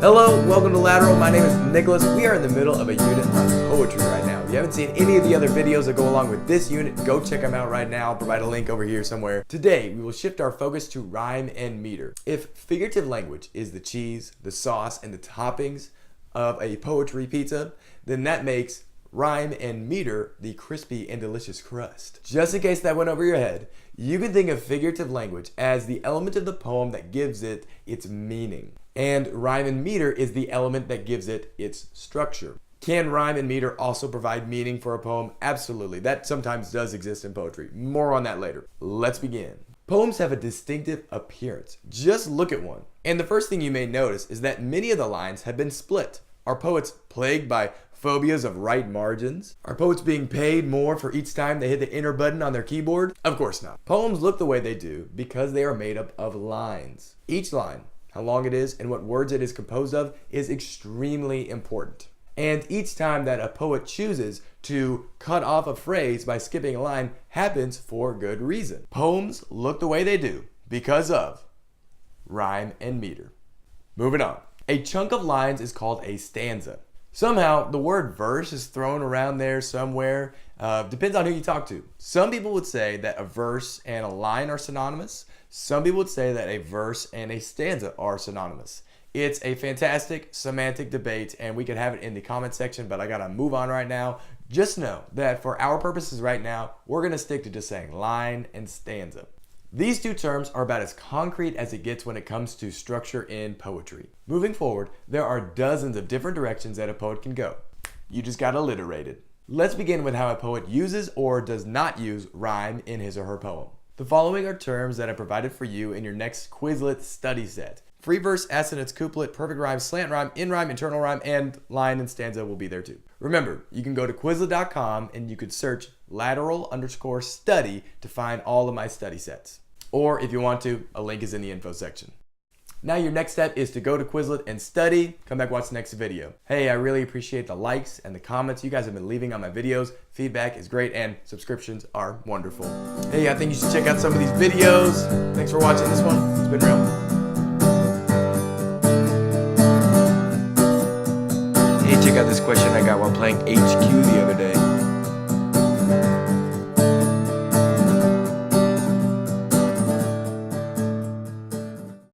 Hello, welcome to Lateral. My name is Nicholas. We are in the middle of a unit on poetry right now. If you haven't seen any of the other videos that go along with this unit, go check them out right now. I'll provide a link over here somewhere. Today, we will shift our focus to rhyme and meter. If figurative language is the cheese, the sauce, and the toppings of a poetry pizza, then that makes rhyme and meter the crispy and delicious crust. Just in case that went over your head, you can think of figurative language as the element of the poem that gives it its meaning. And rhyme and meter is the element that gives it its structure. Can rhyme and meter also provide meaning for a poem? Absolutely. That sometimes does exist in poetry. More on that later. Let's begin. Poems have a distinctive appearance. Just look at one. And the first thing you may notice is that many of the lines have been split. Are poets plagued by phobias of right margins? Are poets being paid more for each time they hit the enter button on their keyboard? Of course not. Poems look the way they do because they are made up of lines. Each line, how long it is, and what words it is composed of is extremely important. And each time that a poet chooses to cut off a phrase by skipping a line happens for good reason. Poems look the way they do because of rhyme and meter. Moving on. A chunk of lines is called a stanza. Somehow, the word verse is thrown around there somewhere. Depends on who you talk to. Some people would say that a verse and a line are synonymous. Some people would say that a verse and a stanza are synonymous. It's a fantastic semantic debate, and we could have it in the comment section, but I gotta move on right now. Just know that for our purposes right now, we're gonna stick to just saying line and stanza. These two terms are about as concrete as it gets when it comes to structure in poetry. Moving forward, there are dozens of different directions that a poet can go. You just gotta alliterate it. Let's begin with how a poet uses or does not use rhyme in his or her poem. The following are terms that I provided for you in your next Quizlet study set. Free verse, assonance, couplet, perfect rhyme, slant rhyme, in rhyme, internal rhyme, and line and stanza will be there too. Remember, you can go to Quizlet.com and you could search lateral_study to find all of my study sets. Or if you want to, a link is in the info section. Now your next step is to go to Quizlet and study. Come back, watch the next video. Hey, I really appreciate the likes and the comments you guys have been leaving on my videos. Feedback is great and subscriptions are wonderful. Hey, I think you should check out some of these videos. Thanks for watching this one. It's been real. Hey, check out this question I got while playing HQ the other day.